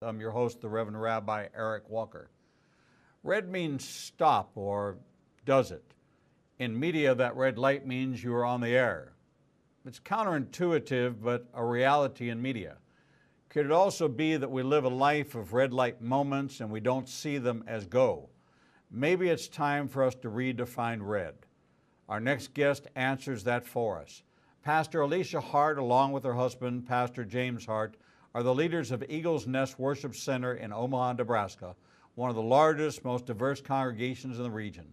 I'm your host, the Reverend Rabbi Eric Walker. Red means stop, or does it? In media, that red light means you are on the air. It's counterintuitive, but a reality in media. Could it also be that we live a life of red light moments and we don't see them as go? Maybe it's time for us to redefine red. Our next guest answers that for us. Pastor Elictia Hart, along with her husband, Pastor James Hart, are the leaders of Eagle's Nest Worship Center in Omaha, Nebraska, one of the largest, most diverse congregations in the region.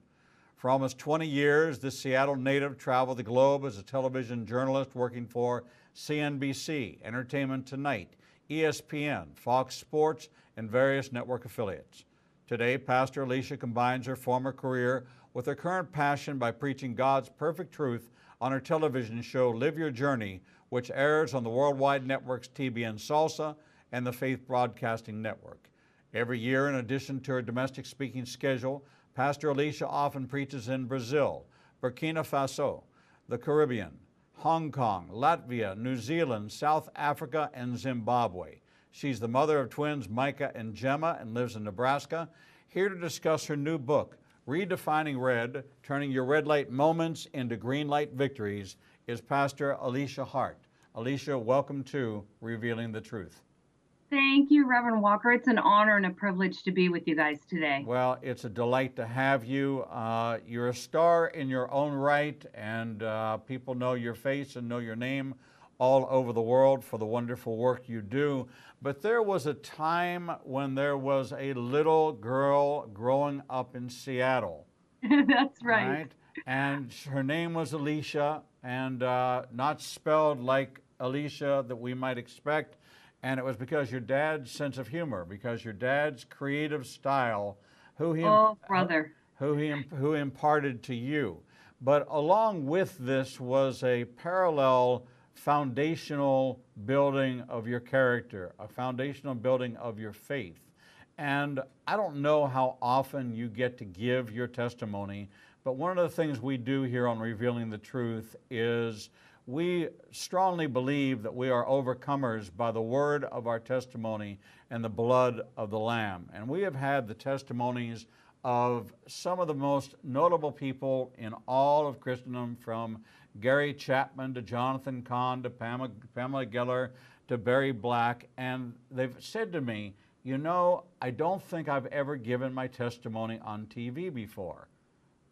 For almost 20 years, this Seattle native traveled the globe as a television journalist working for CNBC, Entertainment Tonight, ESPN, Fox Sports, and various network affiliates. Today, Pastor Elictia combines her former career with her current passion by preaching God's perfect truth on her television show, Live Your Journey, which airs on the worldwide networks TBN Salsa and the Faith Broadcasting Network. Every year, in addition to her domestic speaking schedule, Pastor Elictia often preaches in Brazil, Burkina Faso, the Caribbean, Hong Kong, Latvia, New Zealand, South Africa, and Zimbabwe. She's the mother of twins Micah and Gemma and lives in Nebraska. Here to discuss her new book, Redefining Red, Turning Your Red Light Moments into Green Light Victories, is Pastor Elictia Hart. Elictia, welcome to Revealing the Truth. Thank you, Reverend Walker. It's an honor and a privilege to be with you guys today. Well, it's a delight to have you. You're a star in your own right, and people know your face and know your name all over the world for the wonderful work you do. But there was a time when there was a little girl growing up in Seattle. That's right. And her name was Elictia, and not spelled like Alicia that we might expect. And it was because your dad's sense of humor, because your dad's creative style, who imparted to you. But along with this was a parallel foundational building of your character, a foundational building of your faith. And I don't know how often you get to give your testimony, but one of the things we do here on Revealing the Truth is we strongly believe that we are overcomers by the word of our testimony and the blood of the Lamb. And we have had the testimonies of some of the most notable people in all of Christendom, from Gary Chapman to Jonathan Cahn to Pamela Geller to Barry Black. And they've said to me, you know, I don't think I've ever given my testimony on TV before.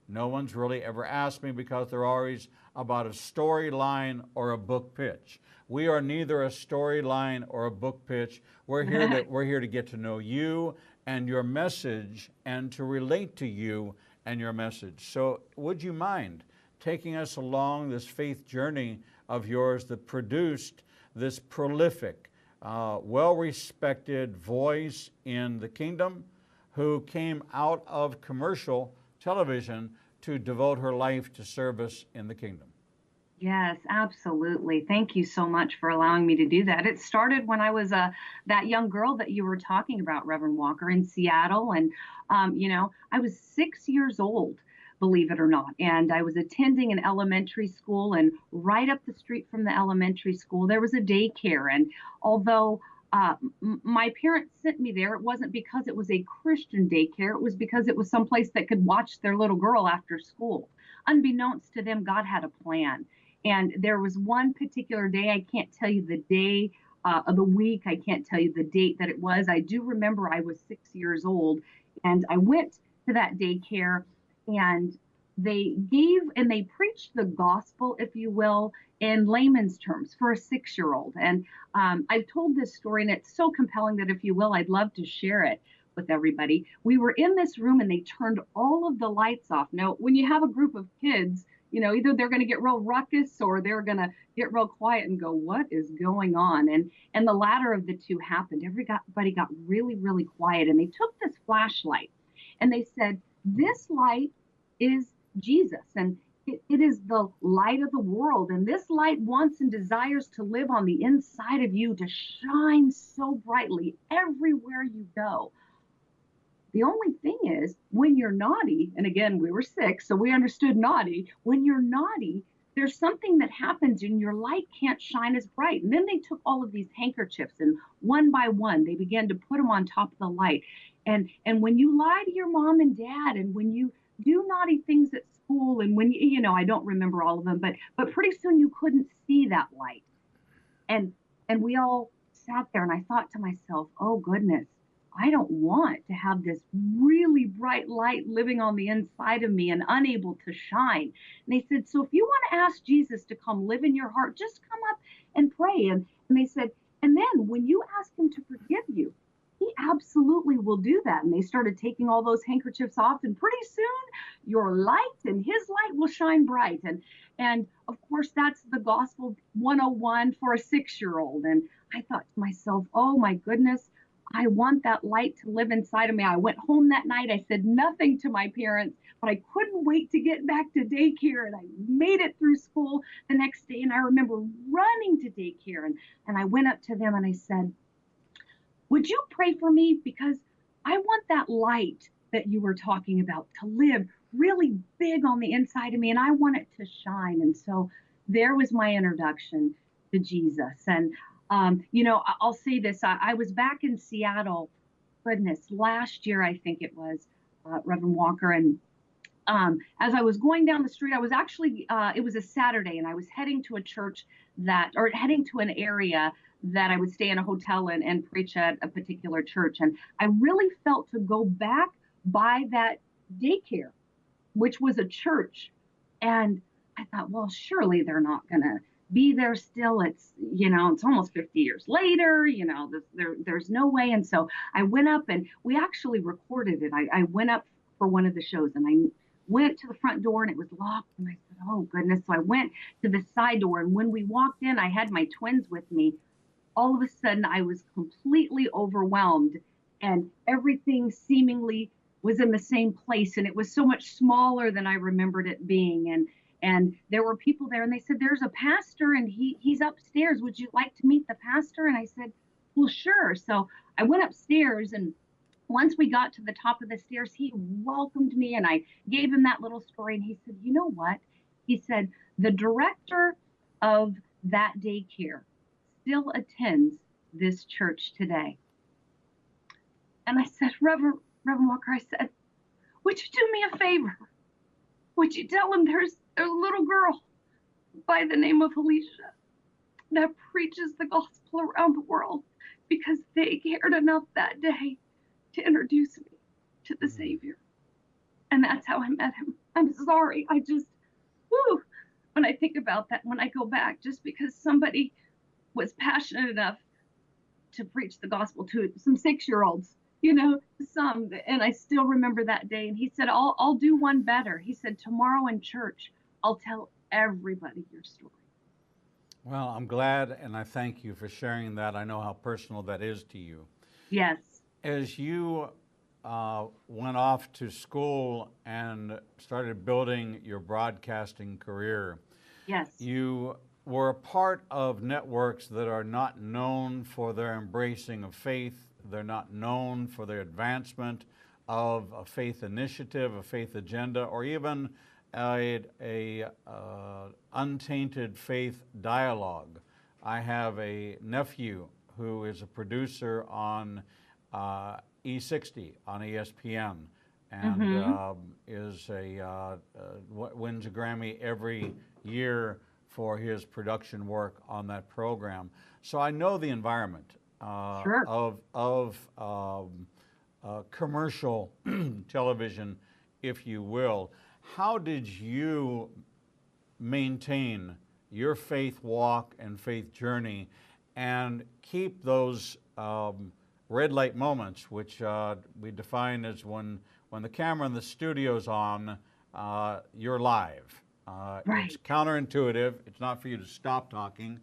No one's really ever asked me because they're always about a storyline or a book pitch. We are neither a storyline or a book pitch. We're here to get to know you and your message and to relate to you and your message. So would you mind taking us along this faith journey of yours that produced this prolific, well-respected voice in the kingdom who came out of commercial television to devote her life to service in the kingdom? Yes, absolutely. Thank you so much for allowing me to do that. It started when I was that young girl that you were talking about, Reverend Walker, in Seattle. And, I was 6 years old, believe it or not. And I was attending an elementary school, and right up the street from the elementary school, there was a daycare. And although my parents sent me there, it wasn't because it was a Christian daycare. It was because it was someplace that could watch their little girl after school. Unbeknownst to them, God had a plan. And there was one particular day, I can't tell you the day of the week, I can't tell you the date that it was. I do remember I was 6 years old, and I went to that daycare, and they preached the gospel, if you will, in layman's terms for a 6-year-old. And I've told this story, and it's so compelling that, if you will, I'd love to share it with everybody. We were in this room, and they turned all of the lights off. Now, when you have a group of kids, either they're going to get real ruckus or they're going to get real quiet and go, what is going on? And the latter of the two happened. Everybody got really, really quiet, and they took this flashlight and they said, this light is Jesus, and it is the light of the world. And this light wants and desires to live on the inside of you, to shine so brightly everywhere you go. The only thing is, when you're naughty, and again, we were 6, so we understood naughty. When you're naughty, there's something that happens and your light can't shine as bright. And then they took all of these handkerchiefs and one by one, they began to put them on top of the light. And when you lie to your mom and dad, and when you do naughty things at school, and when I don't remember all of them, but pretty soon you couldn't see that light. And we all sat there, and I thought to myself, oh goodness, I don't want to have this really bright light living on the inside of me and unable to shine. And they said, so if you want to ask Jesus to come live in your heart, just come up and pray. And they said, and then when you ask him to forgive you, he absolutely will do that. And they started taking all those handkerchiefs off, and pretty soon your light and his light will shine bright. And of course, that's the gospel 101 for a 6-year-old. And I thought to myself, oh my goodness, I want that light to live inside of me. I went home that night. I said nothing to my parents, but I couldn't wait to get back to daycare. And I made it through school the next day. And I remember running to daycare. And I went up to them and I said, would you pray for me? Because I want that light that you were talking about to live really big on the inside of me. And I want it to shine. And so there was my introduction to Jesus. And I'll say this. I was back in Seattle, goodness, last year, I think it was, Reverend Walker. And as I was going down the street, I was actually, it was a Saturday, and I was heading to a church heading to an area that I would stay in a hotel and preach at a particular church. And I really felt to go back by that daycare, which was a church. And I thought, well, surely they're not going to be there still. It's almost 50 years later, there's no way. And so I went up, and we actually recorded it. I went up for one of the shows, and I went to the front door, and it was locked. And I said, oh goodness. So I went to the side door, and when we walked in, I had my twins with me. All of a sudden I was completely overwhelmed, and everything seemingly was in the same place. And it was so much smaller than I remembered it being. And there were people there, and they said, there's a pastor, and he's upstairs. Would you like to meet the pastor? And I said, well, sure. So I went upstairs, and once we got to the top of the stairs, he welcomed me, and I gave him that little story. And he said, you know what? He said, the director of that daycare still attends this church today. And I said, Reverend Walker, I said, would you do me a favor? Would you tell him there's a little girl by the name of Elictia that preaches the gospel around the world, because they cared enough that day to introduce me to the Savior. And that's how I met him. I'm sorry. When I think about that, when I go back, just because somebody was passionate enough to preach the gospel to some 6-year-olds, and I still remember that day. And he said, I'll do one better. He said, tomorrow in church, I'll tell everybody your story. Well, I'm glad, and I thank you for sharing that. I know how personal that is to you. Yes. As you went off to school and started building your broadcasting career, yes, you were a part of networks that are not known for their embracing of faith. They're not known for their advancement of a faith initiative, a faith agenda, or even a untainted faith dialogue. I have a nephew who is a producer on E60 on ESPN, and wins a Grammy every year for his production work on that program. So I know the environment sure, of commercial television, if you will. How did you maintain your faith walk and faith journey and keep those red light moments, which we define as when the camera in the studio's on, you're live. Right. It's counterintuitive. It's not for you to stop talking.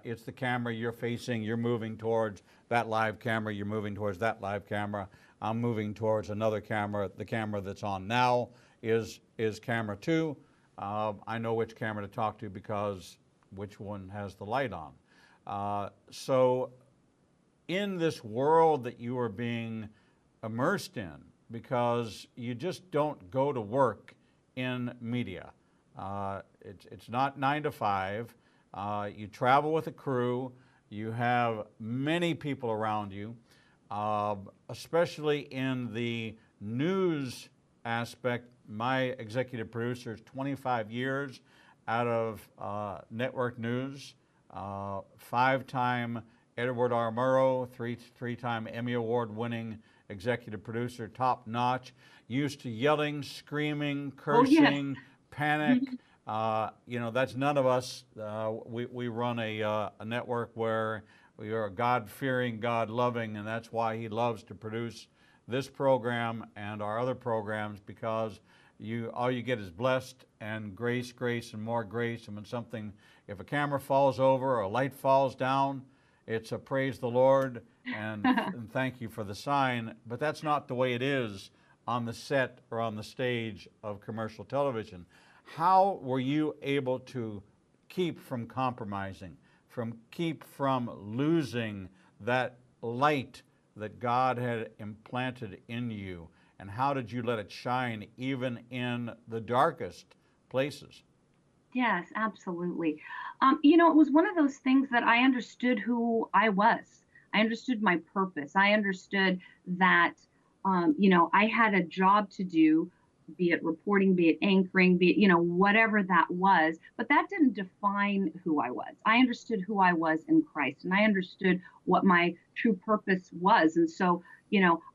It's the camera you're facing. You're moving towards that live camera. You're moving towards that live camera. I'm moving towards another camera. The camera that's on now is camera 2. I know which camera to talk to because which one has the light on. So in this world that you are being immersed in, because you just don't go to work in media. It's not 9 to 5. You travel with a crew. You have many people around you, especially in the news aspect. My executive producer is 25 years out of network news, 5-time Edward R. Murrow, three-time Emmy Award-winning executive producer, top notch, used to yelling, screaming, cursing, panic. That's none of us. We run a network where we are God-fearing, God-loving, and that's why he loves to produce this program and our other programs, because all you get is blessed and grace, and more grace. And if a camera falls over or a light falls down, it's a praise the Lord and thank you for the sign. But that's not the way it is on the set or on the stage of commercial television. How were you able to keep from compromising, keep from losing that light that God had implanted in you? And how did you let it shine even in the darkest places? Yes, absolutely. It was one of those things that I understood who I was. I understood my purpose. I understood that, I had a job to do, be it reporting, be it anchoring, be it, whatever that was. But that didn't define who I was. I understood who I was in Christ, and I understood what my true purpose was. And so,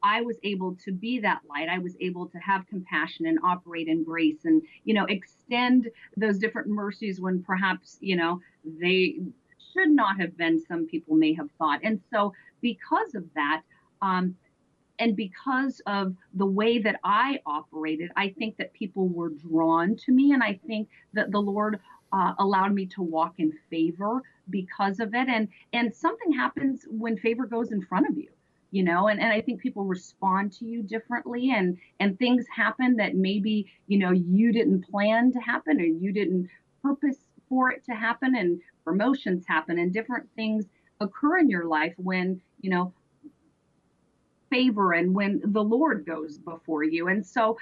I was able to be that light. I was able to have compassion and operate in grace and, extend those different mercies when perhaps, they should not have been, some people may have thought. And so because of that, and because of the way that I operated, I think that people were drawn to me. And I think that the Lord allowed me to walk in favor because of it. And something happens when favor goes in front of you, and I think people respond to you differently, and things happen that maybe, you didn't plan to happen, or you didn't purpose for it to happen, and promotions happen and different things occur in your life when, favor and when the Lord goes before you. And so,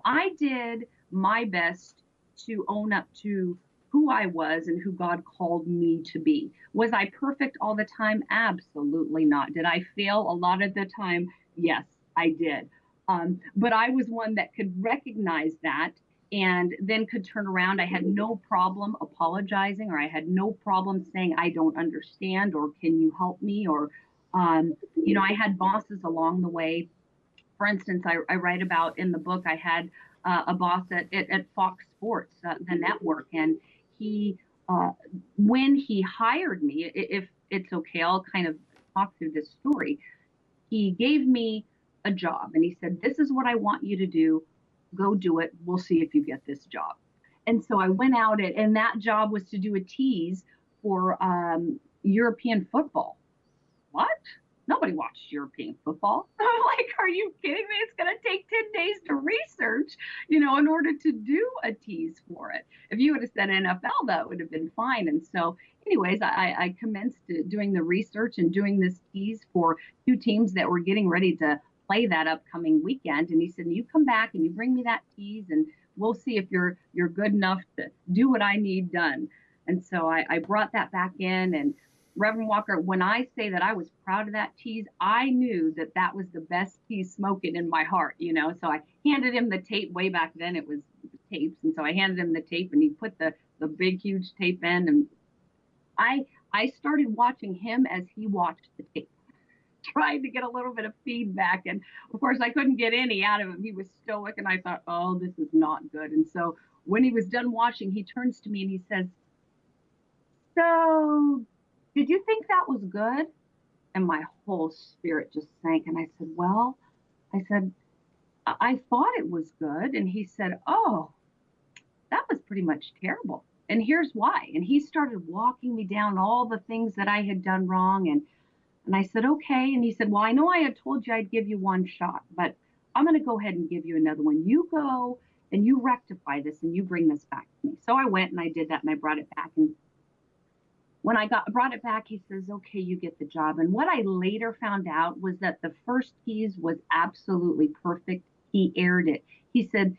I did my best to own up to who I was and who God called me to be. Was I perfect all the time? Absolutely not. Did I fail a lot of the time? Yes, I did. But I was one that could recognize that and then could turn around. I had no problem apologizing, or I had no problem saying, I don't understand, or can you help me? Or, I had bosses along the way. For instance, I write about in the book, I had a boss at Fox Sports, the network, and he, when he hired me, if it's okay, I'll kind of talk through this story. He gave me a job and he said, this is what I want you to do. Go do it. We'll see if you get this job. And so I went out, and that job was to do a tease for European football. What? Nobody watched European football. I'm like, are you kidding me? It's going to take 10 days to research, in order to do a tease for it. If you would have said NFL, that would have been fine. And so anyways, I commenced doing the research and doing this tease for two teams that were getting ready to play that upcoming weekend. And he said, you come back and you bring me that tease, and we'll see if you're good enough to do what I need done. And so I brought that back in, and Reverend Walker, when I say that I was proud of that tease, I knew that that was the best tease smoking in my heart, So I handed him the tape. Way back then it was tapes. And so I handed him the tape, and he put the big, huge tape in. And I started watching him as he watched the tape, trying to get a little bit of feedback. And of course, I couldn't get any out of him. He was stoic, and I thought, oh, this is not good. And so when he was done watching, he turns to me and he says, so did you think that was good? And my whole spirit just sank. And I said, well, I thought it was good. And he said, oh, that was pretty much terrible. And here's why. And he started walking me down all the things that I had done wrong. And I said, okay. And he said, well, I know I had told you I'd give you one shot, but I'm going to go ahead and give you another one. You go and you rectify this and you bring this back to me. So I went and I did that, and I brought it back. And when I brought it back, he says, okay, you get the job. And what I later found out was that the first tease was absolutely perfect. He aired it. He said,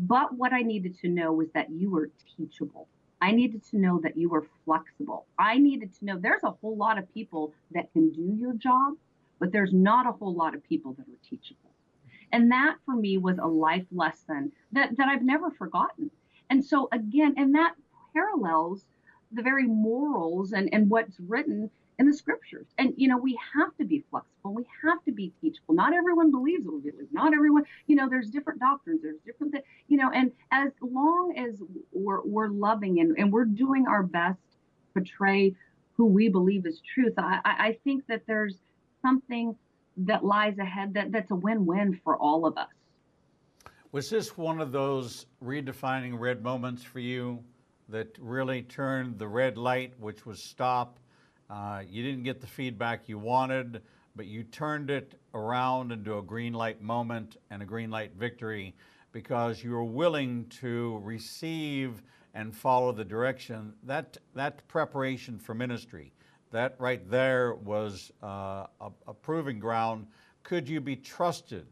But what I needed to know was that you were teachable. I needed to know that you were flexible. I needed to know there's a whole lot of people that can do your job, but there's not a whole lot of people that are teachable. And that for me was a life lesson that I've never forgotten. And so again, and that parallels the very morals and what's written in the scriptures. And we have to be flexible. We have to be teachable. Not everyone believes what we believe. Not everyone, there's different doctrines. There's different, and as long as we're loving and we're doing our best to portray who we believe is truth, I think that there's something that lies ahead that's a win-win for all of us. Was this one of those redefining red moments for you that really turned the red light, which was stop? You didn't get the feedback you wanted, but you turned it around into a green light moment and a green light victory because you were willing to receive and follow the direction. That preparation for ministry, that right there was a proving ground. Could you be trusted?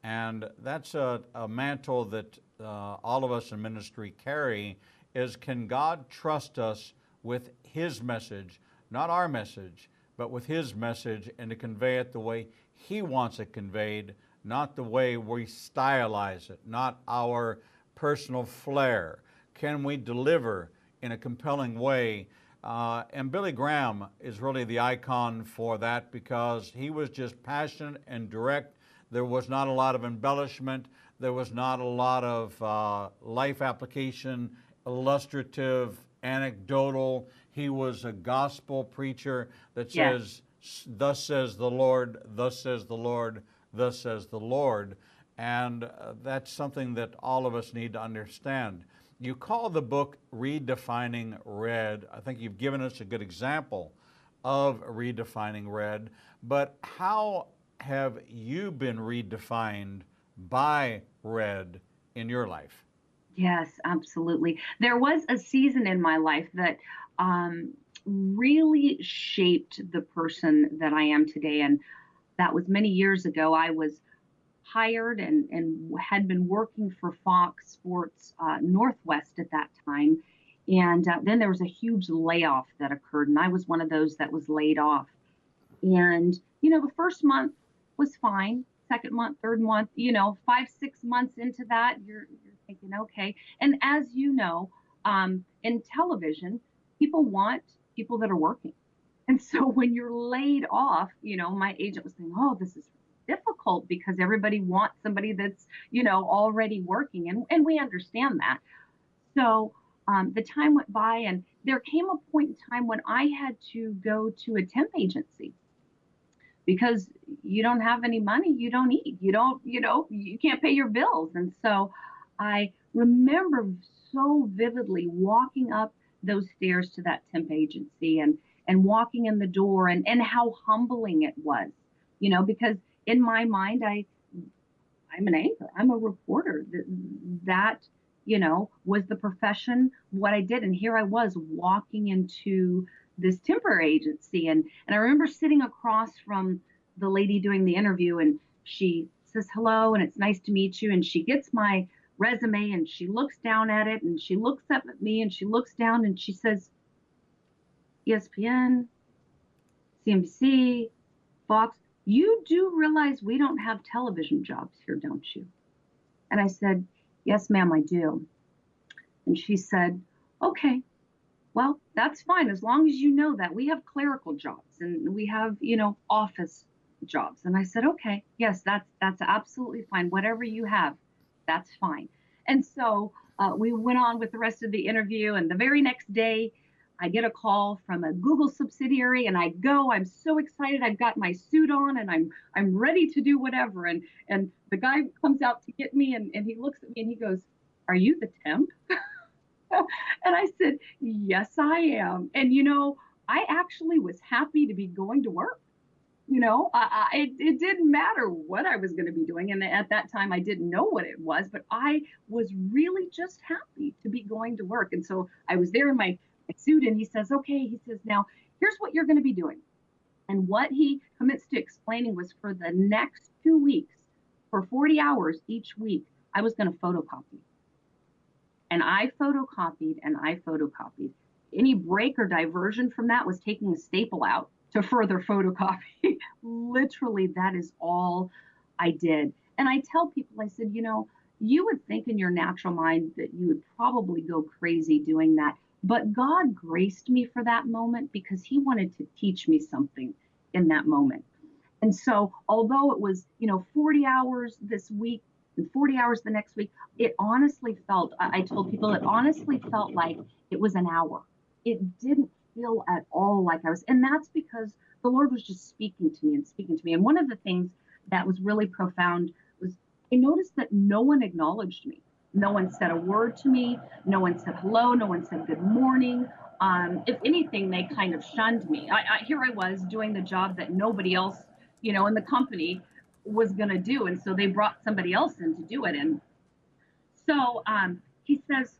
And that's a mantle that all of us in ministry carry, is can God trust us with His message, not our message, but with His message, and to convey it the way He wants it conveyed, not the way we stylize it, not our personal flair. Can we deliver in a compelling way? And Billy Graham is really the icon for that because he was just passionate and direct. There was not a lot of embellishment. There was not a lot of life application, illustrative, anecdotal. He was a gospel preacher that says, thus says the Lord, thus says the Lord, thus says the Lord. And that's something that all of us need to understand. You call the book Redefining Red. I think you've given us a good example of redefining red, but how have you been redefined by red in your life? Yes, absolutely. There was a season in my life that really shaped the person that I am today. And that was many years ago. I was hired and had been working for Fox Sports Northwest at that time. And then there was a huge layoff that occurred, and I was one of those that was laid off. And, the first month was fine. Second month, third month, 5, 6 months into that, you're thinking, okay. And as you know, in television, people want people that are working. And so when you're laid off, my agent was saying, oh, this is difficult because everybody wants somebody that's, already working. And we understand that. So the time went by, and there came a point in time when I had to go to a temp agency because you don't have any money, you don't eat, you can't pay your bills. And so I remember so vividly walking up those stairs to that temp agency and walking in the door and how humbling it was, because in my mind, I'm an anchor, I'm a reporter. That was the profession, what I did. And here I was walking into this temporary agency. And I remember sitting across from the lady doing the interview, and she says, hello, and it's nice to meet you. And she gets my resume and she looks down at it and she looks up at me and she looks down and she says, ESPN, CNBC, Fox, you do realize we don't have television jobs here, don't you? And I said, yes, ma'am, I do. And she said, okay, well, that's fine. As long as you know that we have clerical jobs and we have, office jobs. And I said, okay, yes, that's absolutely fine. Whatever you have, that's fine. And so we went on with the rest of the interview. And the very next day, I get a call from a Google subsidiary, and I'm so excited. I've got my suit on and I'm ready to do whatever. And the guy comes out to get me and he looks at me and he goes, are you the temp? And I said, yes, I am. And, I actually was happy to be going to work. It didn't matter what I was going to be doing. And at that time, I didn't know what it was, but I was really just happy to be going to work. And so I was there in my suit, and he says, okay, he says, now here's what you're going to be doing. And what he commits to explaining was for the next 2 weeks, for 40 hours each week, I was going to photocopy. And I photocopied and I photocopied. Any break or diversion from that was taking a staple out to further photocopy. Literally, that is all I did. And I tell people, I said, you would think in your natural mind that you would probably go crazy doing that. But God graced me for that moment because he wanted to teach me something in that moment. And so, although it was, 40 hours this week and 40 hours the next week, it honestly felt, I told people, it honestly felt like it was an hour. It didn't feel at all like I was. And that's because the Lord was just speaking to me and speaking to me. And one of the things that was really profound was I noticed that no one acknowledged me. No one said a word to me. No one said hello. No one said good morning. If anything, they kind of shunned me. Here I was doing the job that nobody else, in the company was going to do. And so they brought somebody else in to do it. And so he says,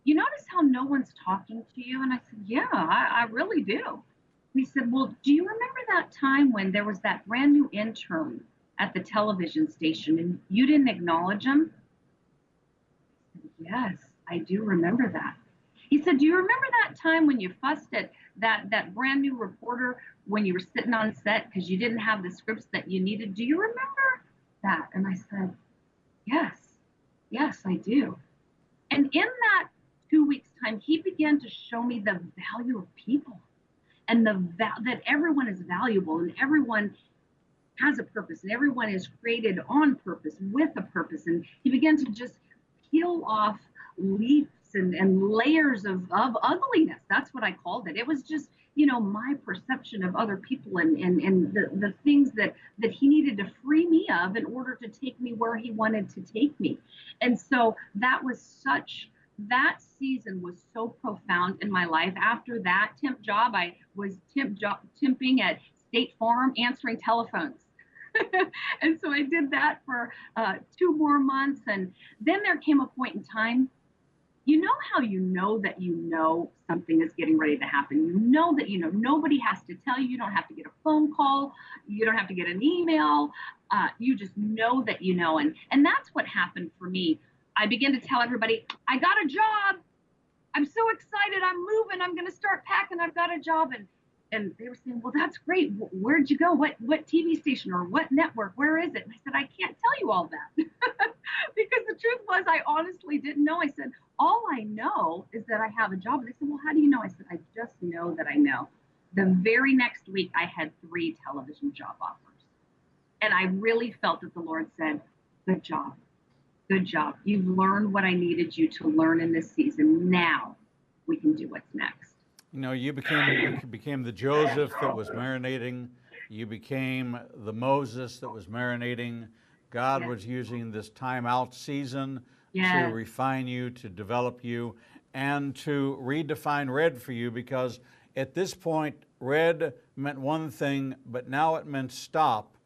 you notice how no one's talking to you? And I said, yeah, I really do. And he said, well, do you remember that time when there was that brand new intern at the television station and you didn't acknowledge him? I said, yes, I do remember that. He said, do you remember that time when you fussed at that brand new reporter when you were sitting on set because you didn't have the scripts that you needed? Do you remember that? And I said, yes, I do. And in that 2 weeks time, he began to show me the value of people and that everyone is valuable and everyone has a purpose and everyone is created on purpose with a purpose. And he began to just peel off leaves and layers of ugliness. That's what I called it. It was just, my perception of other people and the things that he needed to free me of in order to take me where he wanted to take me. And so that season was so profound in my life. After that temp job, I was temping at State Farm, answering telephones. And so I did that for 2 more months. And then there came a point in time, how that something is getting ready to happen. That nobody has to tell you. You don't have to get a phone call. You don't have to get an email. You just know that you know. And that's what happened for me. I began to tell everybody, I got a job. I'm so excited. I'm moving. I'm going to start packing. I've got a job. And they were saying, well, that's great. Where'd you go? What TV station or what network? Where is it? And I said, I can't tell you all that. Because the truth was, I honestly didn't know. I said, all I know is that I have a job. And they said, well, how do you know? I said, I just know that I know. The very next week, I had 3 television job offers. And I really felt that the Lord said, good job. Good job. You've learned what I needed you to learn in this season. Now we can do what's next. You became the Joseph that was marinating. You became the Moses that was marinating. God was using this time out season to refine you, to develop you, and to redefine red for you, because at this point, red meant one thing, but now it meant stop.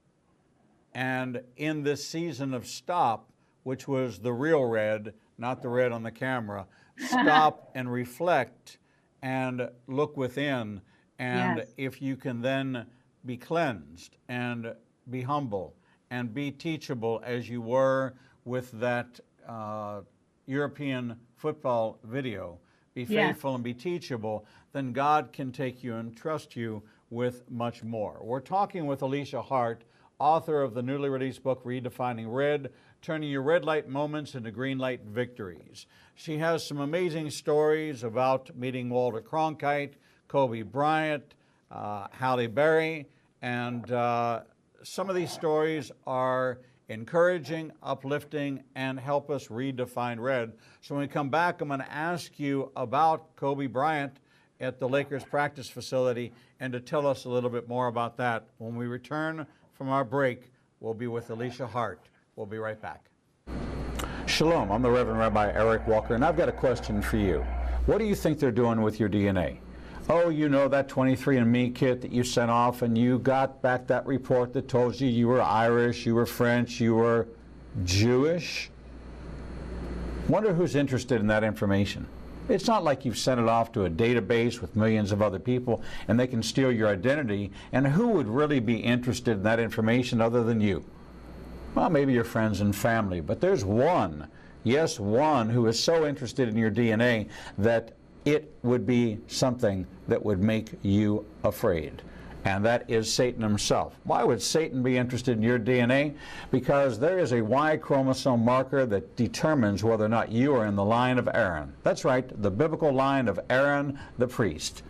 And in this season of stop, which was the real red, not the red on the camera, stop and reflect and look within. And if you can then be cleansed and be humble and be teachable as you were with that European football video, be faithful and be teachable, then God can take you and trust you with much more. We're talking with Elictia Hart, author of the newly released book, Redefining Red, turning your red light moments into green light victories. She has some amazing stories about meeting Walter Cronkite, Kobe Bryant, Halle Berry, and some of these stories are encouraging, uplifting, and help us redefine red. So when we come back, I'm going to ask you about Kobe Bryant at the Lakers practice facility and to tell us a little bit more about that. When we return from our break, we'll be with Elictia Hart. We'll be right back. Shalom, I'm the Reverend Rabbi Eric Walker, and I've got a question for you. What do you think they're doing with your DNA? Oh, that 23andMe kit that you sent off, and you got back that report that told you you were Irish, you were French, you were Jewish? Wonder who's interested in that information. It's not like you've sent it off to a database with millions of other people and they can steal your identity, and who would really be interested in that information other than you? Well, maybe your friends and family, but there's one Yes, one who is so interested in your DNA that it would be something that would make you afraid. And that is Satan himself. Why would Satan be interested in your DNA? Because there is a Y chromosome marker that determines whether or not you are in the line of Aaron. That's right, the biblical line of Aaron the priest.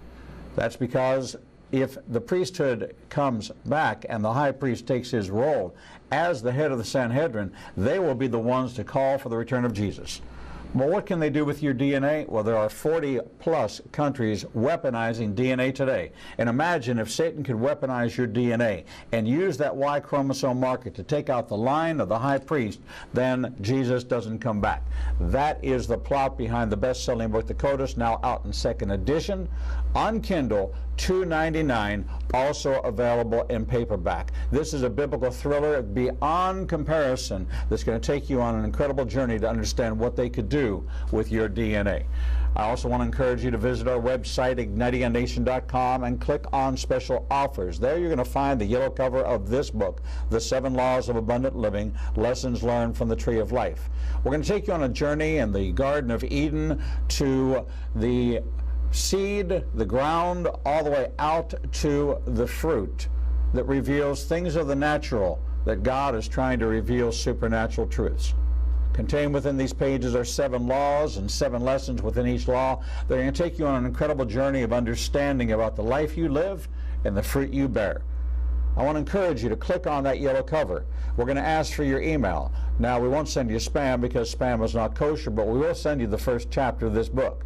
That's because if the priesthood comes back and the high priest takes his role as the head of the Sanhedrin, they will be the ones to call for the return of Jesus. Well, what can they do with your DNA? Well, there are 40-plus countries weaponizing DNA today. And imagine if Satan could weaponize your DNA and use that Y chromosome marker to take out the line of the high priest, then Jesus doesn't come back. That is the plot behind the best-selling book, The Codus, now out in second edition on Kindle, $2.99, also available in paperback. This is a biblical thriller beyond comparison that's going to take you on an incredible journey to understand what they could do with your DNA. I also want to encourage you to visit our website, ignitinganation.com, and click on special offers. There you're going to find the yellow cover of this book, The 7 Laws of Abundant Living, Lessons Learned from the Tree of Life. We're going to take you on a journey in the Garden of Eden to the seed, the ground, all the way out to the fruit that reveals things of the natural that God is trying to reveal supernatural truths. Contained within these pages are 7 laws and 7 lessons within each law. They're going to take you on an incredible journey of understanding about the life you live and the fruit you bear. I want to encourage you to click on that yellow cover. We're going to ask for your email. Now, we won't send you spam because spam is not kosher, but we will send you the first chapter of this book.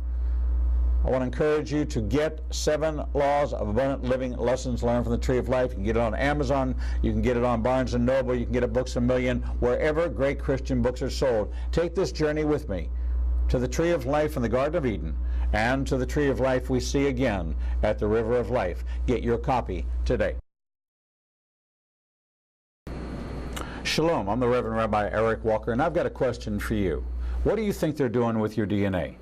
I want to encourage you to get 7 Laws of Abundant Living, Lessons Learned from the Tree of Life. You can get it on Amazon. You can get it on Barnes & Noble. You can get it Books A Million, wherever great Christian books are sold. Take this journey with me to the Tree of Life in the Garden of Eden and to the Tree of Life we see again at the River of Life. Get your copy today. Shalom, I'm the Reverend Rabbi Eric Walker, and I've got a question for you. What do you think they're doing with your DNA?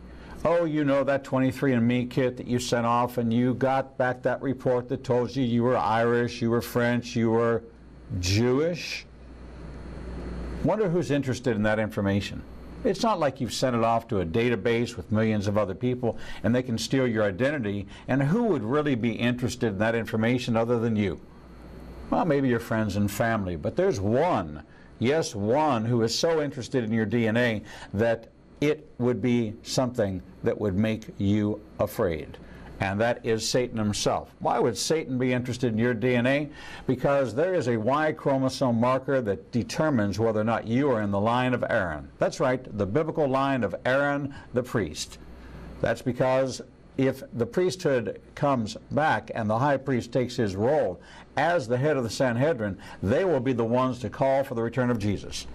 Oh, you know that 23andMe kit that you sent off and you got back that report that told you you were Irish, you were French, you were Jewish? Wonder who's interested in that information. It's not like you've sent it off to a database with millions of other people and they can steal your identity, and who would really be interested in that information other than you? Well, maybe your friends and family, but there's one, yes, one who is so interested in your DNA that it would be something that would make you afraid. And that is Satan himself. Why would Satan be interested in your DNA? Because there is a Y chromosome marker that determines whether or not you are in the line of Aaron. That's right, the biblical line of Aaron the priest. That's because if the priesthood comes back and the high priest takes his role as the head of the Sanhedrin, they will be the ones to call for the return of Jesus.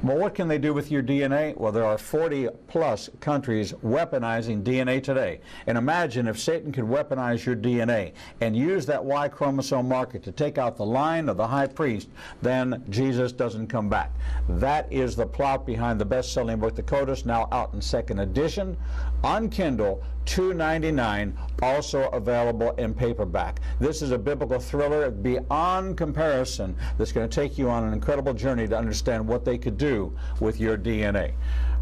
Well, what can they do with your DNA? Well, there are 40-plus countries weaponizing DNA today. And imagine if Satan could weaponize your DNA and use that Y chromosome marker to take out the line of the high priest, then Jesus doesn't come back. That is the plot behind the best-selling book, The Codus, now out in second edition on Kindle, $2.99, also available in paperback. This is a biblical thriller beyond comparison that's going to take you on an incredible journey to understand what they could do with your DNA.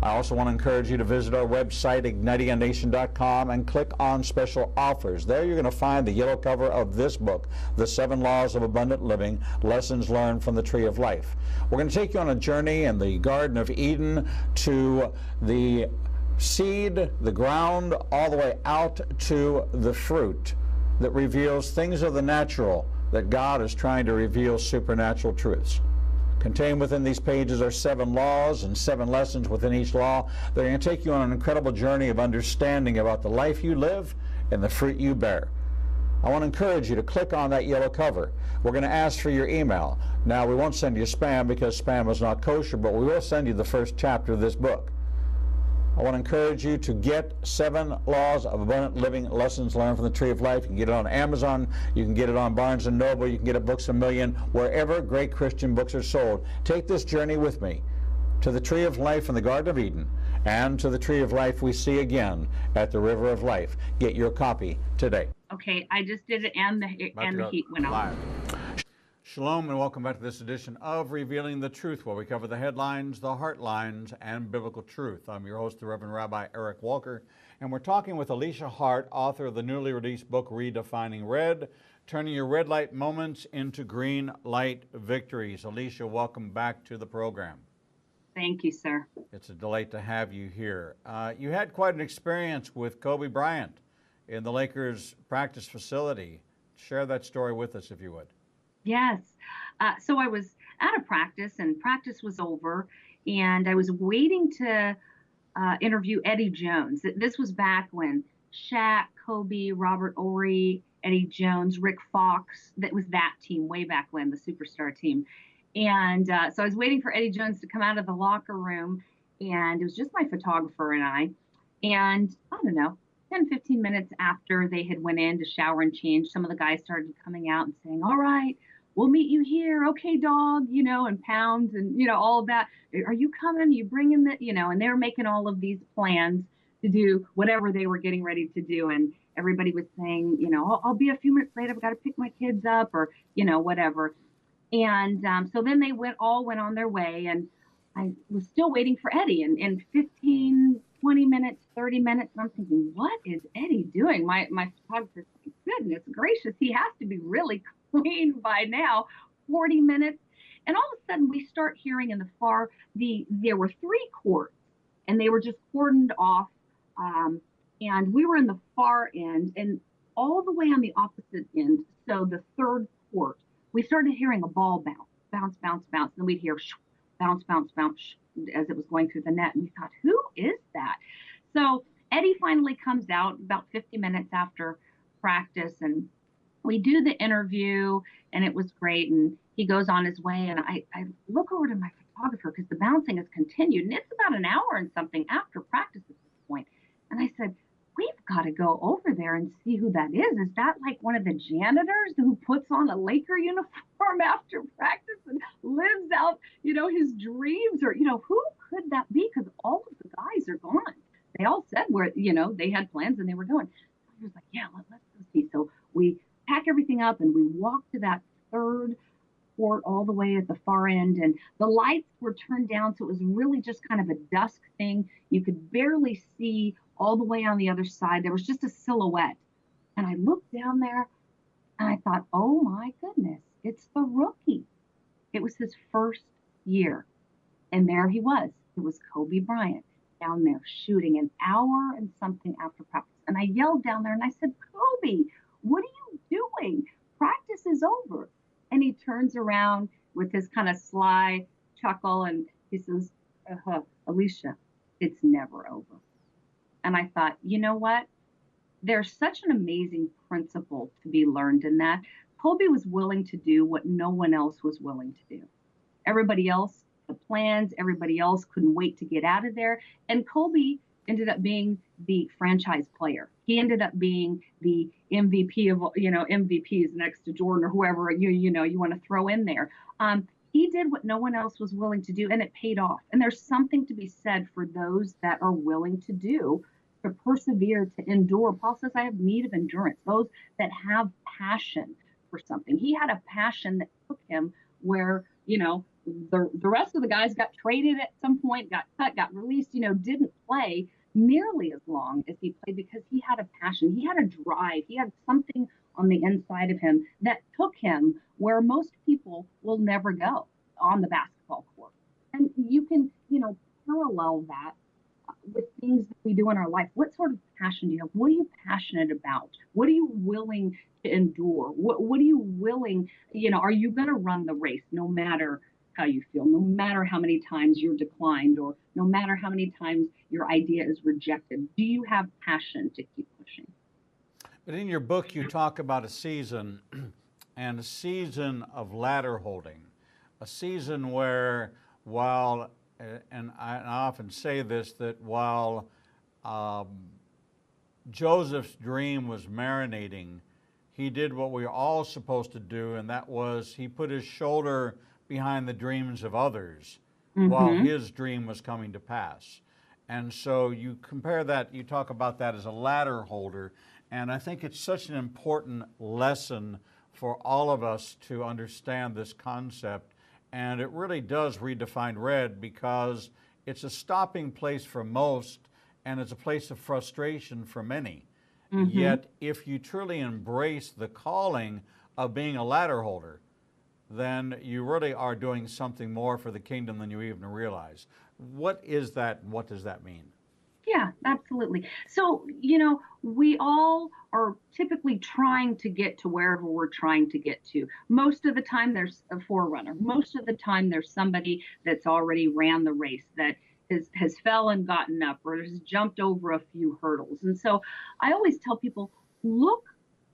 I also want to encourage you to visit our website, ignitinganation.com, and click on special offers. There you're going to find the yellow cover of this book, The 7 Laws of Abundant Living, Lessons Learned from the Tree of Life. We're going to take you on a journey in the Garden of Eden to the seed, the ground, all the way out to the fruit that reveals things of the natural that God is trying to reveal supernatural truths. Contained within these pages are 7 laws and 7 lessons within each law. They're going to take you on an incredible journey of understanding about the life you live and the fruit you bear. I want to encourage you to click on that yellow cover. We're going to ask for your email. Now, we won't send you spam because spam is not kosher, but we will send you the first chapter of this book. I want to encourage you to get 7 Laws of Abundant Living, Lessons Learned from the Tree of Life. You can get it on Amazon. You can get it on Barnes & Noble. You can get it Books A Million, wherever great Christian books are sold. Take this journey with me to the Tree of Life in the Garden of Eden and to the Tree of Life we see again at the River of Life. Get your copy today. Okay, I just did it and the heat went off. Shalom and welcome back to this edition of Revealing the Truth, where we cover the headlines, the heart lines, and biblical truth. I'm your host, the Reverend Rabbi Eric Walker, and we're talking with Elictia Hart, author of the newly released book, Redefining Red, turning your red light moments into green light victories. Elictia, welcome back to the program. Thank you, sir. It's a delight to have you here. You had quite an experience with Kobe Bryant in the Lakers practice facility. Share that story with us, if you would. Yes. So I was at a practice and practice was over, and I was waiting to interview Eddie Jones. This was back when Shaq, Kobe, Robert Ory, Eddie Jones, Rick Fox, that was that team way back when, the superstar team. And so I was waiting for Eddie Jones to come out of the locker room, and it was just my photographer and I. And I don't know, 10, 15 minutes after they had went in to shower and change, some of the guys started coming out and saying, all right, we'll meet you here. Okay, dog, and pounds and, all of that. Are you coming? You bringing the, and they were making all of these plans to do whatever they were getting ready to do. And everybody was saying, I'll be a few minutes late. I've got to pick my kids up or, whatever. And so then they all went on their way. And I was still waiting for Eddie. And in 15, 20 minutes, 30 minutes, and I'm thinking, what is Eddie doing? My photographer's like, goodness gracious, he has to be really clean by now. 40 minutes. And all of a sudden we start hearing in the there were 3 courts and they were just cordoned off. And we were in the far end and all the way on the opposite end. So the 3rd court, we started hearing a ball bounce. And then we'd hear bounce, as it was going through the net. And we thought, who is that? So Eddie finally comes out about 50 minutes after practice and we do the interview and it was great. And he goes on his way and I look over to my photographer because the bouncing has continued and it's about an hour and something after practice at this point. And I said, we've got to go over there and see who that is. Is that like one of the janitors who puts on a Laker uniform after practice and lives out, his dreams or, who could that be? Because all of the guys are gone. They all said where, they had plans and they were going. So he was like, yeah, let's go see. So we pack everything up and we walk to that 3rd court all the way at the far end and the lights were turned down. So it was really just kind of a dusk thing. You could barely see all the way on the other side. There was just a silhouette. And I looked down there and I thought, oh my goodness, it's the rookie. It was his first year. And there he was. It was Kobe Bryant down there shooting an hour and something after practice. And I yelled down there and I said, Kobe, what are you doing? Practice is over. And he turns around with his kind of sly chuckle and he says, Elictia, it's never over. And I thought, you know what? There's such an amazing principle to be learned in that. Kobe was willing to do what no one else was willing to do. Everybody else, the plans, everybody else couldn't wait to get out of there. And Kobe ended up being the franchise player. He ended up being the MVP of, MVPs next to Jordan or whoever you want to throw in there. He did what no one else was willing to do and it paid off. And there's something to be said for those that are willing to do, to persevere, to endure. Paul says, I have need of endurance. Those that have passion for something. He had a passion that took him where, the rest of the guys got traded at some point, got cut, got released, didn't play nearly as long as he played because he had a passion. He had a drive. He had something on the inside of him that took him where most people will never go on the basketball court. And you can, parallel that with things that we do in our life. What sort of passion do you have? What are you passionate about? What are you willing to endure? What are you willing, are you going to run the race no matter how you feel, no matter how many times you're declined or no matter how many times your idea is rejected? Do you have passion to keep pushing? But in your book, you talk about a season and a season of ladder holding, a season where while, and I often say this, that while Joseph's dream was marinating, he did what we're all supposed to do, and that was he put his shoulder behind the dreams of others while his dream was coming to pass. And so you compare that, you talk about that as a ladder holder, and I think it's such an important lesson for all of us to understand this concept. And it really does redefine red, because it's a stopping place for most, and it's a place of frustration for many. Mm-hmm. Yet, if you truly embrace the calling of being a ladder holder, then you really are doing something more for the kingdom than you even realize. What is that, and what does that mean? Yeah, absolutely. So, we all are typically trying to get to wherever we're trying to get to. Most of the time, there's a forerunner. Most of the time, there's somebody that's already ran the race, that has fell and gotten up, or has jumped over a few hurdles. And so I always tell people, look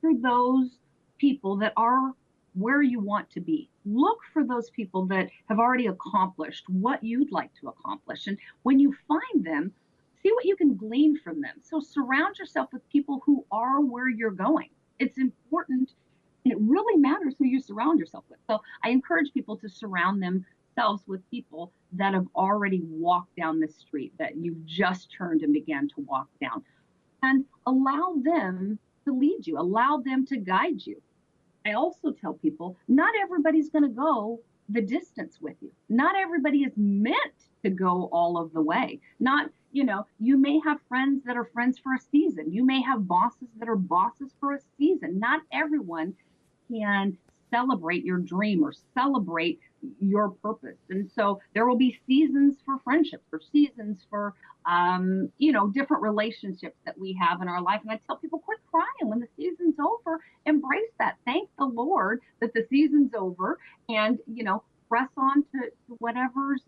for those people that are where you want to be. Look for those people that have already accomplished what you'd like to accomplish. And when you find them, see what you can glean from them. So surround yourself with people who are where you're going. It's important, and it really matters who you surround yourself with. So I encourage people to surround themselves with people that have already walked down the street that you've just turned and began to walk down, and allow them to lead you, allow them to guide you. I also tell people, not everybody's going to go the distance with you. Not everybody is meant to go all of the way. Not, you may have friends that are friends for a season. You may have bosses that are bosses for a season. Not everyone can celebrate your dream or celebrate your purpose. And so there will be seasons for friendships, or seasons for, different relationships that we have in our life. And I tell people, quit crying when the season's over. Embrace that. Thank the Lord that the season's over, and, press on to whatever's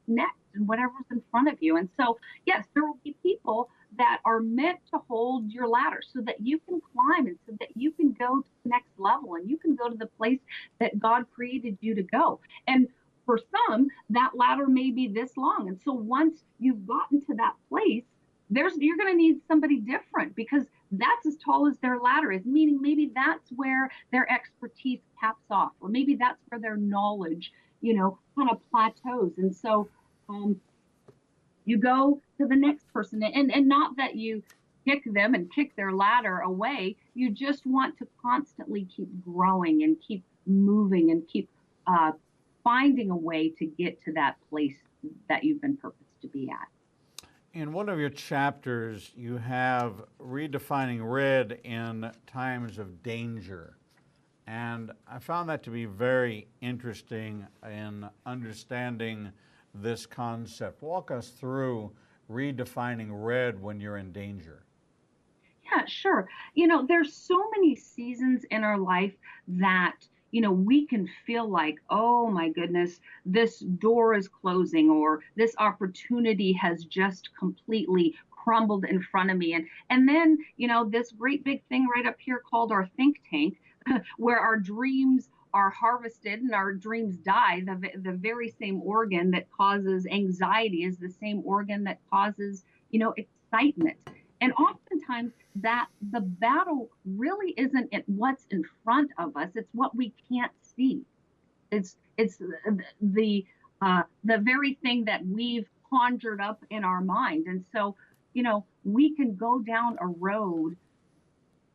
next and whatever's in front of you. And so, yes, there will be people that are meant to hold your ladder so that you can climb, and so that you can go to the next level, and you can go to the place that God created you to go. And for some, that ladder may be this long. And so once you've gotten to that place, you're going to need somebody different, because that's as tall as their ladder is, meaning maybe that's where their expertise caps off, or maybe that's where their knowledge, kind of plateaus. And so you go to the next person, and not that you kick them and kick their ladder away. You just want to constantly keep growing and keep moving and keep finding a way to get to that place that you've been purposed to be at. In one of your chapters, you have redefining red in times of danger. And I found that to be very interesting in understanding this concept. Walk us through redefining red when you're in danger. Yeah, sure. There's so many seasons in our life that, we can feel like, oh my goodness, this door is closing, or this opportunity has just completely crumbled in front of me. And then, this great big thing right up here called our think tank, where our dreams are harvested and our dreams die. The very same organ that causes anxiety is the same organ that causes, excitement. And oftentimes that the battle really isn't at what's in front of us; it's what we can't see. It's the very thing that we've conjured up in our mind. And so, we can go down a road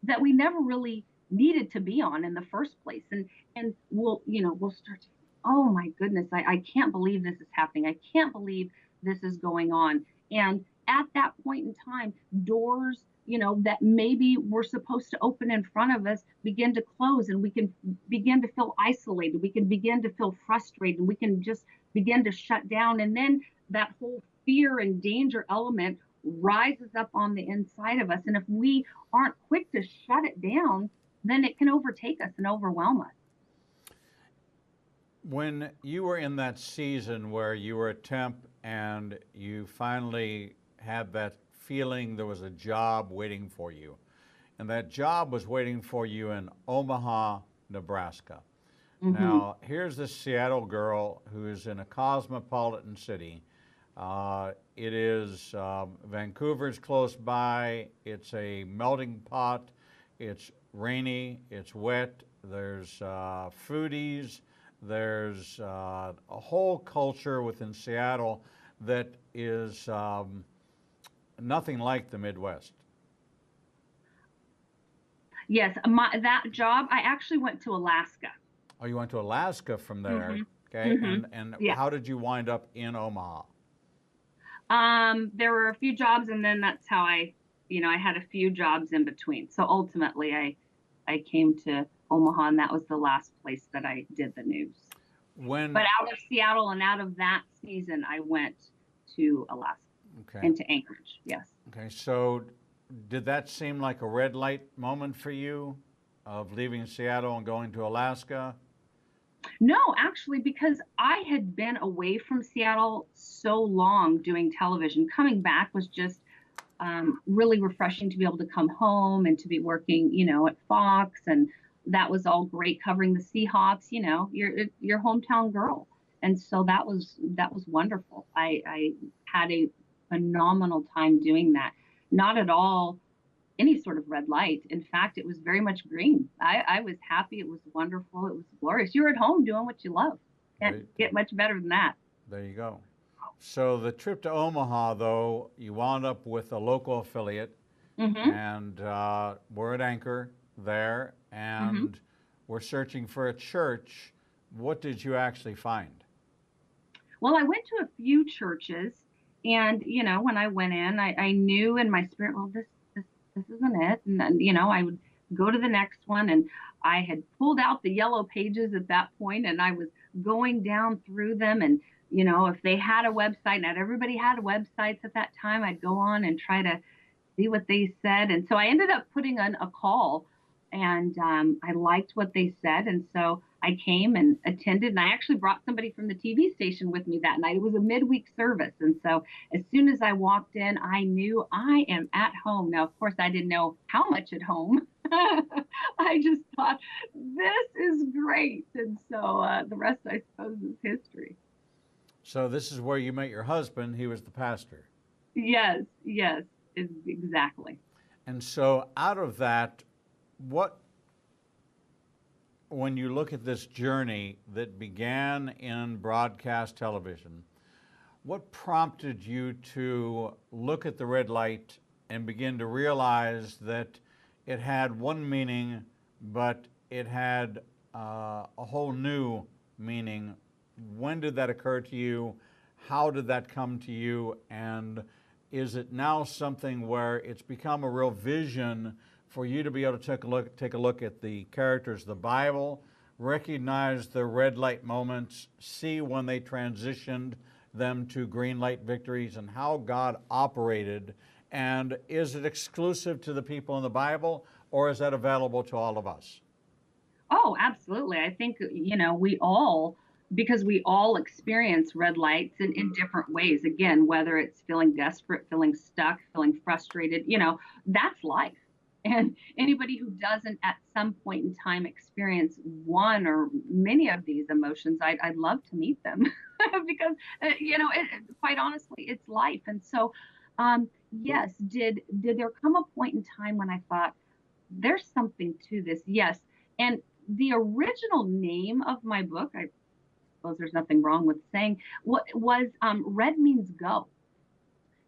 that we never really needed to be on in the first place. And we'll start to, oh my goodness, I can't believe this is happening. I can't believe this is going on. And at that point in time, doors, that maybe were supposed to open in front of us begin to close, and we can begin to feel isolated. We can begin to feel frustrated. We can just begin to shut down. And then that whole fear and danger element rises up on the inside of us. And if we aren't quick to shut it down, then it can overtake us and overwhelm us. When you were in that season where you were a temp and you finally had that feeling there was a job waiting for you, and that job was waiting for you in Omaha, Nebraska. Mm-hmm. Now, here's this Seattle girl who is in a cosmopolitan city. It is Vancouver's close by. It's a melting pot. It's rainy. It's wet. There's foodies. There's a whole culture within Seattle that is nothing like the Midwest. Yes, that job, I actually went to Alaska. Oh, you went to Alaska from there. Mhm. Okay. Mhm. And Yeah. how did you wind up in Omaha? There were a few jobs, and then that's how I had a few jobs in between. So ultimately, I came to Omaha, and that was the last place that I did the news. When But out of Seattle and out of that season, I went to Alaska, okay. into Anchorage. Yes. Okay. So did that seem like a red light moment for you of leaving Seattle and going to Alaska? No, actually, because I had been away from Seattle so long doing television, coming back was just really refreshing to be able to come home and to be working, at Fox, and that was all great covering the Seahawks. Your hometown girl, and so that was wonderful. I had a phenomenal time doing that. Not at all any sort of red light. In fact, it was very much green. I was happy. It was wonderful. It was glorious. You're at home doing what you love. Can't Right. get much better than that. There you go. So the trip to Omaha, though, you wound up with a local affiliate, Hmm. and we're at Anchor there, Hmm. and we're searching for a church. What did you actually find? Well, I went to a few churches, and when I went in, I knew in my spirit, well, this isn't it. And then, I would go to the next one, and I had pulled out the yellow pages at that point, and I was going down through them, and if they had a website, not everybody had websites at that time, I'd go on and try to see what they said. And so I ended up putting on a call, and I liked what they said. And so I came and attended, and I actually brought somebody from the TV station with me that night. It was a midweek service. And so as soon as I walked in, I knew I am at home. Now, of course, I didn't know how much at home. I just thought, this is great. And so the rest, I suppose, is history. So this is where you met your husband. He was the pastor. Yes, yes, exactly. And so out of that, what, when you look at this journey that began in broadcast television, what prompted you to look at the red light and begin to realize that it had one meaning, but it had a whole new meaning? When did that occur to you? How did that come to you? And is it now something where it's become a real vision for you to be able to take a look at the characters of the Bible, recognize the red light moments, see when they transitioned them to green light victories, and how God operated? And is it exclusive to the people in the Bible, or is that available to all of us? Oh, absolutely. I think, because we all experience red lights in different ways. Again, whether it's feeling desperate, feeling stuck, feeling frustrated, that's life. And anybody who doesn't at some point in time experience one or many of these emotions, I'd love to meet them because, quite honestly, it's life. And so, yes, did there come a point in time when I thought, there's something to this? Yes. And the original name of my book, I suppose there's nothing wrong with saying, what was Red Means Go.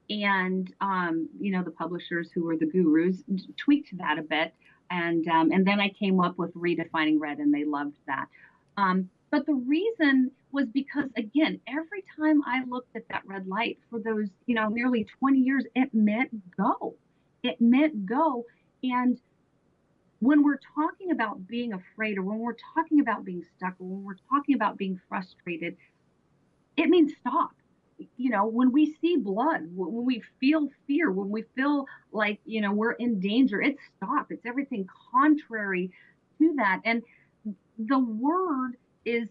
And the publishers who were the gurus tweaked that a bit, and then I came up with Redefining Red, and they loved that. But the reason was because, again, every time I looked at that red light for those nearly 20 years, it meant go. It meant go. And when we're talking about being afraid, or when we're talking about being stuck, or when we're talking about being frustrated, it means stop. When we see blood, when we feel fear, when we feel like, we're in danger, it's stop. It's everything contrary to that. And the word is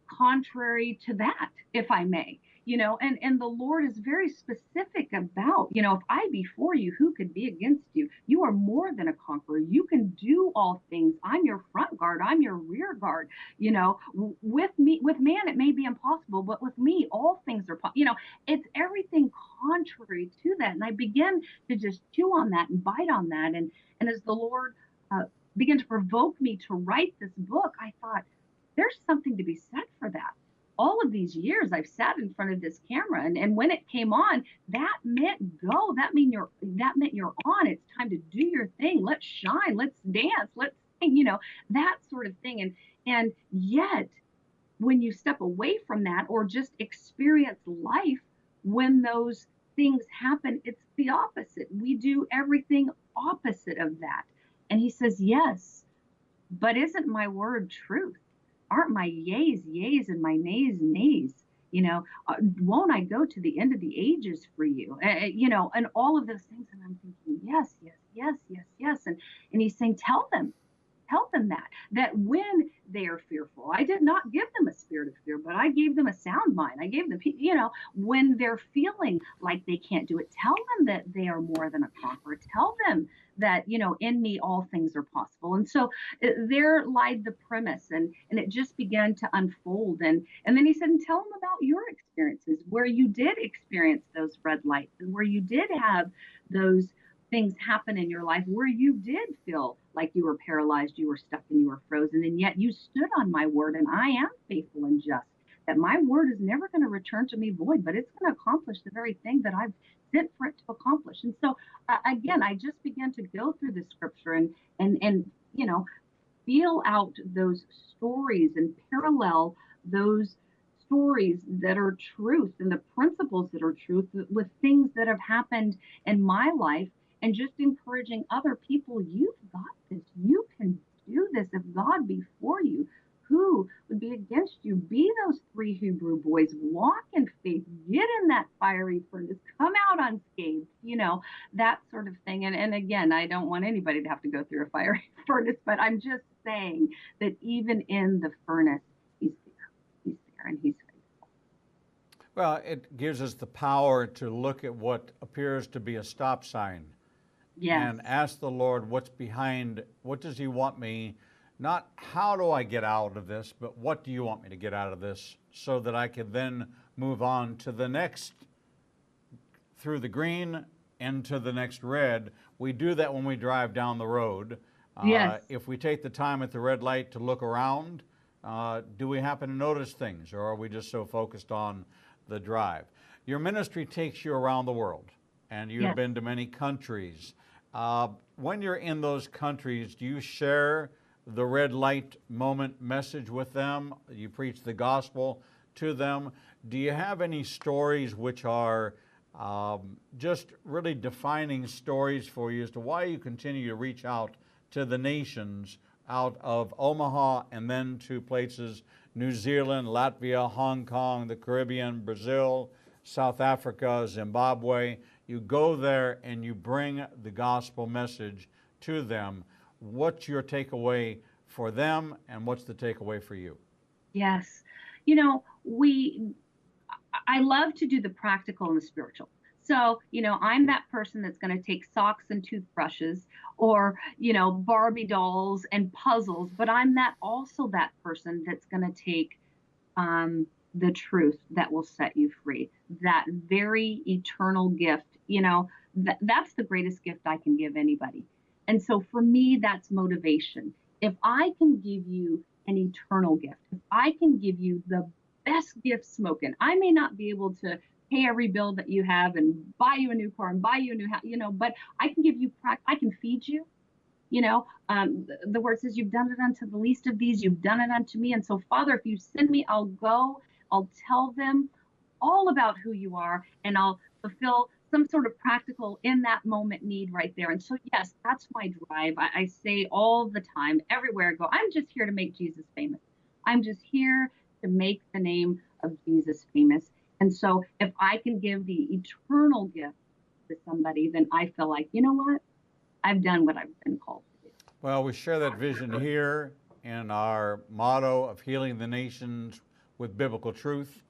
contrary to that, if I may. And the Lord is very specific about, if I be for you, who could be against you? You are more than a conqueror. You can do all things. I'm your front guard. I'm your rear guard. With me, with man, it may be impossible, but with me, all things are possible. It's everything contrary to that. And I begin to just chew on that and bite on that. And as the Lord began to provoke me to write this book, I thought, there's something to be said for that. all of these years I've sat in front of this camera, and when it came on, that meant go. That meant you're on. It's time to do your thing. Let's shine. Let's dance. Let's sing, that sort of thing. And yet when you step away from that or just experience life, when those things happen, it's the opposite. We do everything opposite of that. And he says, yes, but isn't my word truth? Aren't my yeas yeas and my nays nays? Won't I go to the end of the ages for you? And all of those things. And I'm thinking, yes, yes, yes, yes, yes. And he's saying, tell them that when they are fearful, I did not give them a spirit of fear, but I gave them a sound mind. I gave them, when they're feeling like they can't do it, tell them that they are more than a conqueror. Tell them that, in me, all things are possible. And so there lied the premise, and it just began to unfold. And then he said, and tell them about your experiences where you did experience those red lights and where you did have those things happen in your life where you did feel like you were paralyzed, you were stuck, and you were frozen, and yet you stood on my word, and I am faithful and just, that my word is never going to return to me void, but it's going to accomplish the very thing that I've sent for it to accomplish. And so again, I just began to go through the scripture and feel out those stories and parallel those stories that are truth and the principles that are truth with things that have happened in my life, and just encouraging other people, you've got this. You can do this. If God be for you, who would be against you? Be those 3 Hebrew boys. Walk in faith. Get in that fiery furnace. Come out unscathed. That sort of thing. And again, I don't want anybody to have to go through a fiery furnace, but I'm just saying that even in the furnace, he's there. He's there, and he's faithful. Well, it gives us the power to look at what appears to be a stop sign. Yes. And ask the Lord what's behind, what does he want me, not how do I get out of this, but what do you want me to get out of this, so that I can then move on to the next, through the green into the next red. We do that when we drive down the road. Yes. If we take the time at the red light to look around, do we happen to notice things, or are we just so focused on the drive? Your ministry takes you around the world, and you've Yes. been to many countries. When you're in those countries, do you share the red light moment message with them? You preach the gospel to them? Do you have any stories which are just really defining stories for you as to why you continue to reach out to the nations, out of Omaha and then to places, New Zealand, Latvia, Hong Kong, the Caribbean, Brazil, South Africa, Zimbabwe? You go there and you bring the gospel message to them. What's your takeaway for them, and what's the takeaway for you? Yes. I love to do the practical and the spiritual. So, I'm that person that's going to take socks and toothbrushes, or, Barbie dolls and puzzles, but I'm also that person that's going to take the truth that will set you free, that very eternal gift. That's the greatest gift I can give anybody. And so for me, that's motivation. If I can give you an eternal gift, if I can give you the best gift smoking, I may not be able to pay every bill that you have and buy you a new car and buy you a new house, but I can give you, I can feed you. The word says, you've done it unto the least of these, you've done it unto me. And so, Father, if you send me, I'll go, I'll tell them all about who you are, and I'll fulfill some sort of practical in that moment need right there. And so, yes, that's my drive. I say all the time, everywhere I go, I'm just here to make Jesus famous. I'm just here to make the name of Jesus famous. And so if I can give the eternal gift to somebody, then I feel like, you know what? I've done what I've been called to do. Well, we share that vision here in our motto of healing the nations with biblical truth,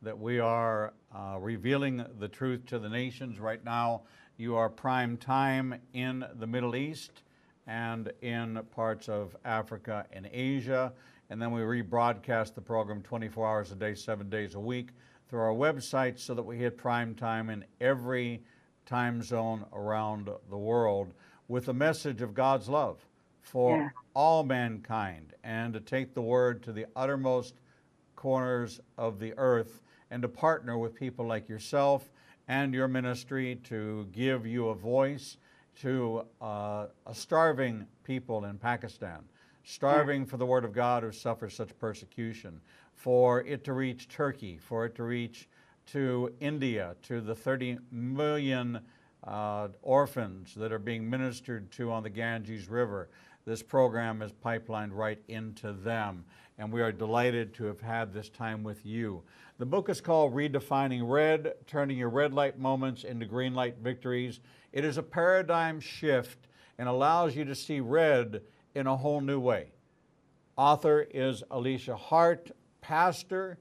that we are revealing the truth to the nations. Right now, you are prime time in the Middle East and in parts of Africa and Asia. And then we rebroadcast the program 24 hours a day, 7 days a week through our website, so that we hit prime time in every time zone around the world, with a message of God's love for all mankind, and to take the word to the uttermost corners of the earth and to partner with people like yourself and your ministry to give you a voice to a starving people in Pakistan, starving for the Word of God who suffer such persecution, for it to reach Turkey, for it to reach to India, to the 30 million orphans that are being ministered to on the Ganges River. This program is pipelined right into them, and we are delighted to have had this time with you. The book is called Redefining Red, Turning Your Red Light Moments into Green Light Victories. It is a paradigm shift and allows you to see red in a whole new way. Author is Elictia Hart, pastor,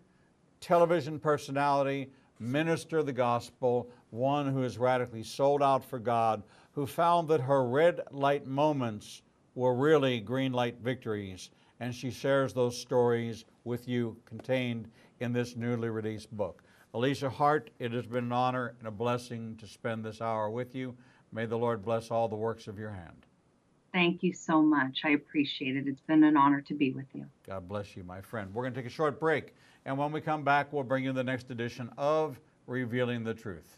television personality, minister of the gospel, one who is radically sold out for God, who found that her red light moments were really green light victories, and she shares those stories with you contained in this newly released book. Elictia Hart, it has been an honor and a blessing to spend this hour with you. May the Lord bless all the works of your hand. Thank you so much. I appreciate it. It's been an honor to be with you. God bless you, my friend. We're going to take a short break, and when we come back, we'll bring you the next edition of Revealing the Truth.